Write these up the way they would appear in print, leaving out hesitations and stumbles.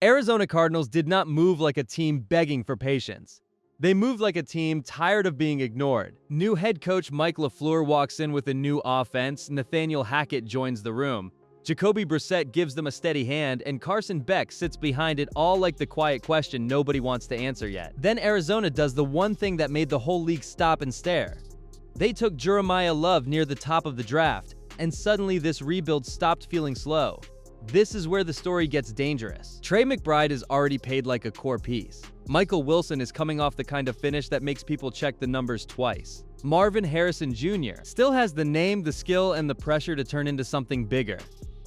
Arizona Cardinals did not move like a team begging for patience. They moved like a team tired of being ignored. New head coach Mike LaFleur walks in with a new offense, Nathaniel Hackett joins the room. Jacoby Brissett gives them a steady hand, and Carson Beck sits behind it all like the quiet question nobody wants to answer yet. Then Arizona does the one thing that made the whole league stop and stare. They took Jeremiah Love near the top of the draft, and suddenly this rebuild stopped feeling slow. This is where the story gets dangerous. Trey McBride is already paid like a core piece. Michael Wilson is coming off the kind of finish that makes people check the numbers twice. Marvin Harrison Jr. still has the name, the skill, and the pressure to turn into something bigger.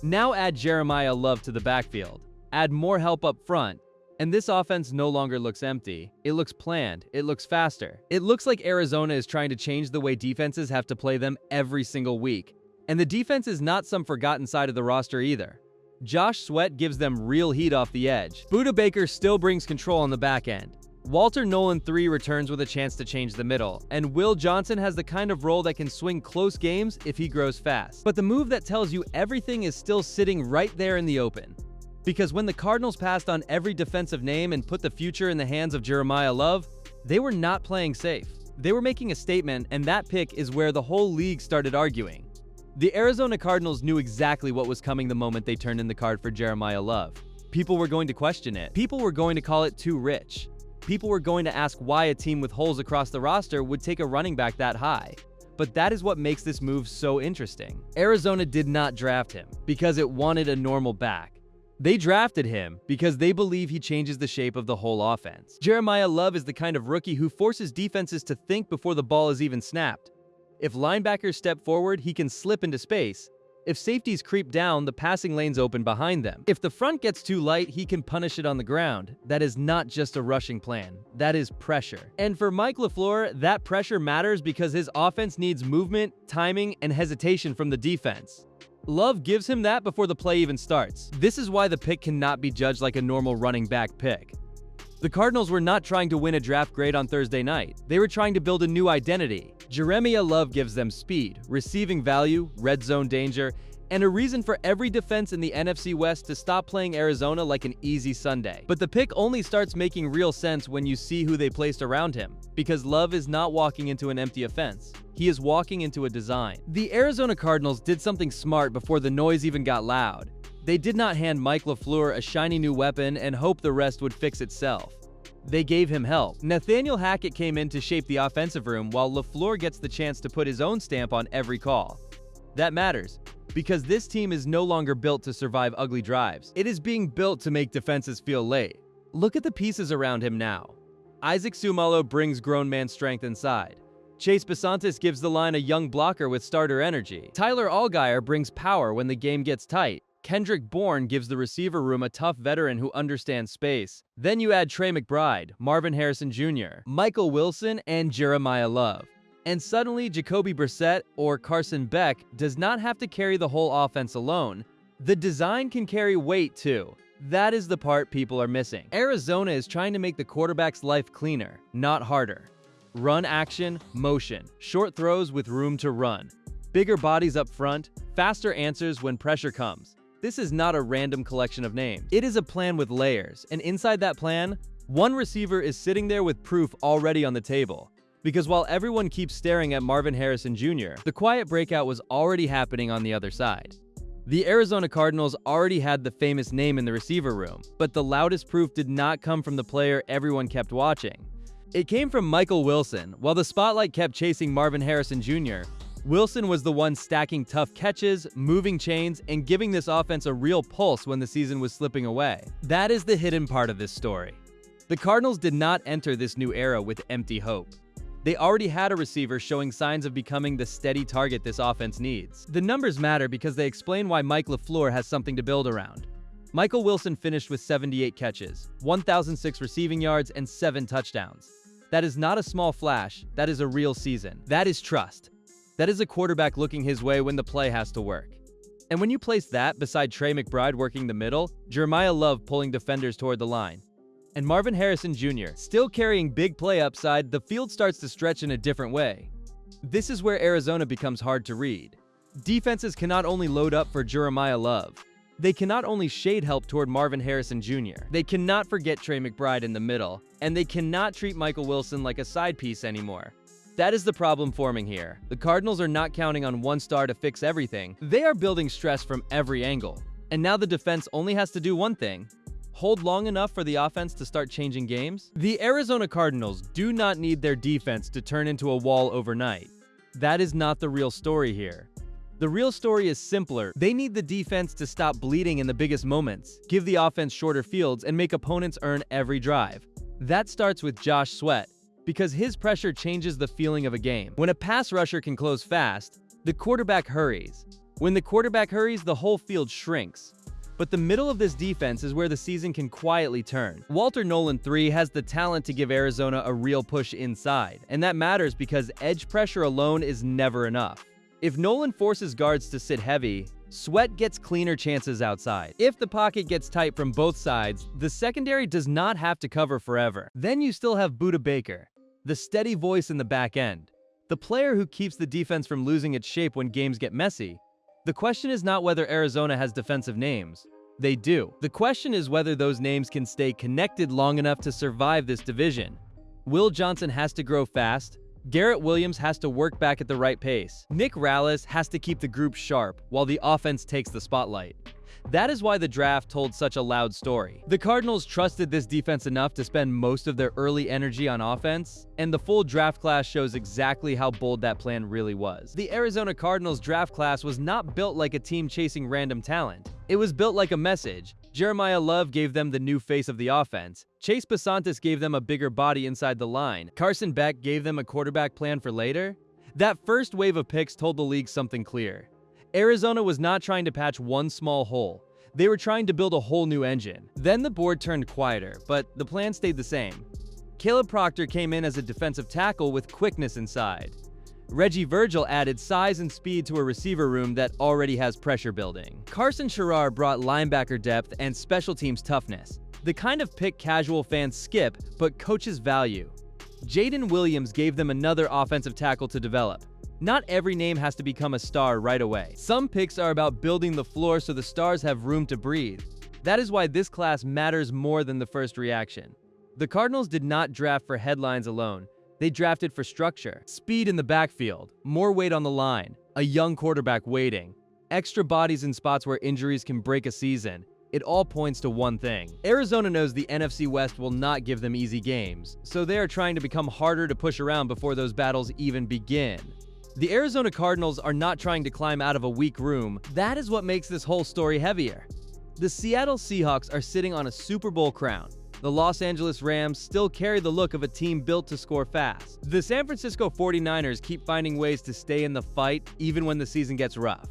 Now add Jeremiah Love to the backfield. Add more help up front, and this offense no longer looks empty. It looks planned. It looks faster. It looks like Arizona is trying to change the way defenses have to play them every single week. And the defense is not some forgotten side of the roster either. Josh Sweat gives them real heat off the edge. Budda Baker still brings control on the back end. Walter Nolan III returns with a chance to change the middle, and Will Johnson has the kind of role that can swing close games if he grows fast. But the move that tells you everything is still sitting right there in the open. Because when the Cardinals passed on every defensive name and put the future in the hands of Jeremiah Love, they were not playing safe. They were making a statement, and that pick is where the whole league started arguing. The Arizona Cardinals knew exactly what was coming the moment they turned in the card for Jeremiah Love. People were going to question it. People were going to call it too rich. People were going to ask why a team with holes across the roster would take a running back that high. But that is what makes this move so interesting. Arizona did not draft him because it wanted a normal back. They drafted him because they believe he changes the shape of the whole offense. Jeremiah Love is the kind of rookie who forces defenses to think before the ball is even snapped. If linebackers step forward, he can slip into space. If safeties creep down, the passing lane's open behind them. If the front gets too light, he can punish it on the ground. That is not just a rushing plan. That is pressure. And for Mike LaFleur, that pressure matters because his offense needs movement, timing, and hesitation from the defense. Love gives him that before the play even starts. This is why the pick cannot be judged like a normal running back pick. The Cardinals were not trying to win a draft grade on Thursday night. They were trying to build a new identity. Jeremiah Love gives them speed, receiving value, red zone danger, and a reason for every defense in the NFC West to stop playing Arizona like an easy Sunday. But the pick only starts making real sense when you see who they placed around him, because Love is not walking into an empty offense. He is walking into a design. The Arizona Cardinals did something smart before the noise even got loud. They did not hand Mike LaFleur a shiny new weapon and hope the rest would fix itself. They gave him help. Nathaniel Hackett came in to shape the offensive room while LaFleur gets the chance to put his own stamp on every call. That matters, because this team is no longer built to survive ugly drives. It is being built to make defenses feel late. Look at the pieces around him now. Isaac Seumalo brings grown man strength inside. Chase Besantis gives the line a young blocker with starter energy. Tyler Allgeier brings power when the game gets tight. Kendrick Bourne gives the receiver room a tough veteran who understands space. Then you add Trey McBride, Marvin Harrison Jr., Michael Wilson, and Jeremiah Love. And suddenly, Jacoby Brissett or Carson Beck does not have to carry the whole offense alone. The design can carry weight too. That is the part people are missing. Arizona is trying to make the quarterback's life cleaner, not harder. Run action, motion, short throws with room to run. Bigger bodies up front, faster answers when pressure comes. This is not a random collection of names. It is a plan with layers, and inside that plan, one receiver is sitting there with proof already on the table. Because while everyone keeps staring at Marvin Harrison Jr., the quiet breakout was already happening on the other side. The Arizona Cardinals already had the famous name in the receiver room, but the loudest proof did not come from the player everyone kept watching. It came from Michael Wilson. While the spotlight kept chasing Marvin Harrison Jr., Wilson was the one stacking tough catches, moving chains, and giving this offense a real pulse when the season was slipping away. That is the hidden part of this story. The Cardinals did not enter this new era with empty hope. They already had a receiver showing signs of becoming the steady target this offense needs. The numbers matter because they explain why Mike LaFleur has something to build around. Michael Wilson finished with 78 catches, 1,006 receiving yards, and 7 touchdowns. That is not a small flash, that is a real season. That is trust. That is a quarterback looking his way when the play has to work. And when you place that beside Trey McBride working the middle, Jeremiah Love pulling defenders toward the line, and Marvin Harrison Jr. still carrying big play upside, the field starts to stretch in a different way. This is where Arizona becomes hard to read. Defenses cannot only load up for Jeremiah Love. They cannot only shade help toward Marvin Harrison Jr., they cannot forget Trey McBride in the middle, and they cannot treat Michael Wilson like a side piece anymore. That is the problem forming here. The Cardinals are not counting on one star to fix everything. They are building stress from every angle. And now the defense only has to do one thing: hold long enough for the offense to start changing games. The Arizona Cardinals do not need their defense to turn into a wall overnight. That is not the real story here. The real story is simpler. They need the defense to stop bleeding in the biggest moments, give the offense shorter fields, and make opponents earn every drive. That starts with Josh Sweat, because his pressure changes the feeling of a game. When a pass rusher can close fast, the quarterback hurries. When the quarterback hurries, the whole field shrinks. But the middle of this defense is where the season can quietly turn. Walter Nolan III has the talent to give Arizona a real push inside, and that matters because edge pressure alone is never enough. If Nolan forces guards to sit heavy, Sweat gets cleaner chances outside. If the pocket gets tight from both sides, the secondary does not have to cover forever. Then you still have Budda Baker, the steady voice in the back end, the player who keeps the defense from losing its shape when games get messy. The question is not whether Arizona has defensive names. They do. The question is whether those names can stay connected long enough to survive this division. Will Johnson has to grow fast. Garrett Williams has to work back at the right pace. Nick Rallis has to keep the group sharp while the offense takes the spotlight. That is why the draft told such a loud story. The Cardinals trusted this defense enough to spend most of their early energy on offense, and the full draft class shows exactly how bold that plan really was. The Arizona Cardinals draft class was not built like a team chasing random talent. It was built like a message. Jeremiah Love gave them the new face of the offense. Chase Basantis gave them a bigger body inside the line. Carson Beck gave them a quarterback plan for later. That first wave of picks told the league something clear. Arizona was not trying to patch one small hole. They were trying to build a whole new engine. Then the board turned quieter, but the plan stayed the same. Caleb Proctor came in as a defensive tackle with quickness inside. Reggie Virgil added size and speed to a receiver room that already has pressure building. Carson Scherer brought linebacker depth and special teams toughness, the kind of pick casual fans skip but coaches value. Jaden Williams gave them another offensive tackle to develop. Not every name has to become a star right away. Some picks are about building the floor so the stars have room to breathe. That is why this class matters more than the first reaction. The Cardinals did not draft for headlines alone. They drafted for structure, speed in the backfield, more weight on the line, a young quarterback waiting, extra bodies in spots where injuries can break a season. It all points to one thing. Arizona knows the NFC West will not give them easy games, so they are trying to become harder to push around before those battles even begin. The Arizona Cardinals are not trying to climb out of a weak room. That is what makes this whole story heavier. The Seattle Seahawks are sitting on a Super Bowl crown. The Los Angeles Rams still carry the look of a team built to score fast. The San Francisco 49ers keep finding ways to stay in the fight even when the season gets rough.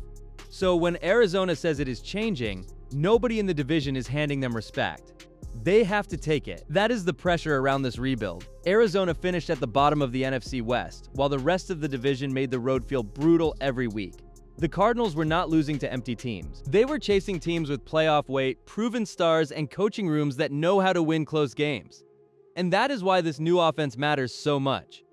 So when Arizona says it is changing, nobody in the division is handing them respect. They have to take it. That is the pressure around this rebuild. Arizona finished at the bottom of the NFC West, while the rest of the division made the road feel brutal every week. The Cardinals were not losing to empty teams. They were chasing teams with playoff weight, proven stars, and coaching rooms that know how to win close games. And that is why this new offense matters so much.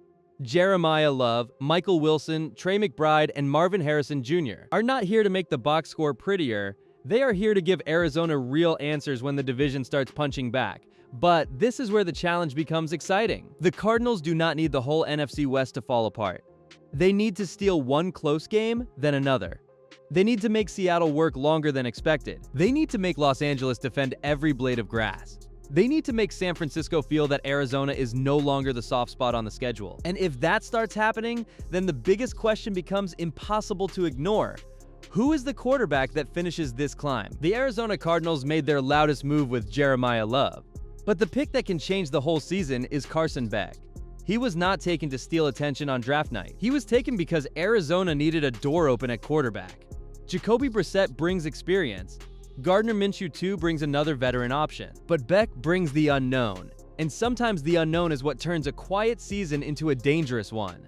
Jeremiah Love, Michael Wilson, Trey McBride, and Marvin Harrison Jr. are not here to make the box score prettier. They are here to give Arizona real answers when the division starts punching back. But this is where the challenge becomes exciting. The Cardinals do not need the whole NFC West to fall apart. They need to steal one close game, then another. They need to make Seattle work longer than expected. They need to make Los Angeles defend every blade of grass. They need to make San Francisco feel that Arizona is no longer the soft spot on the schedule. And if that starts happening, then the biggest question becomes impossible to ignore. Who is the quarterback that finishes this climb? The Arizona Cardinals made their loudest move with Jeremiah Love. But the pick that can change the whole season is Carson Beck. He was not taken to steal attention on draft night. He was taken because Arizona needed a door open at quarterback. Jacoby Brissett brings experience. Gardner Minshew too brings another veteran option. But Beck brings the unknown. And sometimes the unknown is what turns a quiet season into a dangerous one.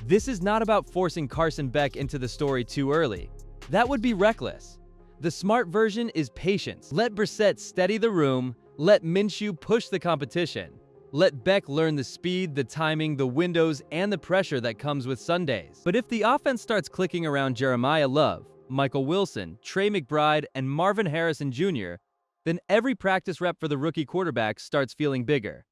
This is not about forcing Carson Beck into the story too early. That would be reckless. The smart version is patience. Let Brissett steady the room. Let Minshew push the competition. Let Beck learn the speed, the timing, the windows, and the pressure that comes with Sundays. But if the offense starts clicking around Jeremiah Love, Michael Wilson, Trey McBride, and Marvin Harrison Jr., then every practice rep for the rookie quarterback starts feeling bigger.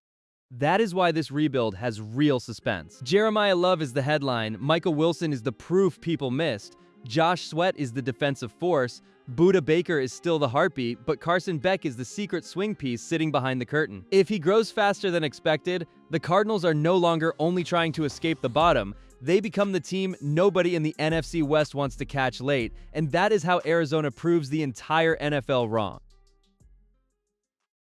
That is why this rebuild has real suspense. Jeremiah Love is the headline, Michael Wilson is the proof people missed, Josh Sweat is the defensive force, Budda Baker is still the heartbeat, but Carson Beck is the secret swing piece sitting behind the curtain. If he grows faster than expected, the Cardinals are no longer only trying to escape the bottom, they become the team nobody in the NFC West wants to catch late, and that is how Arizona proves the entire NFL wrong.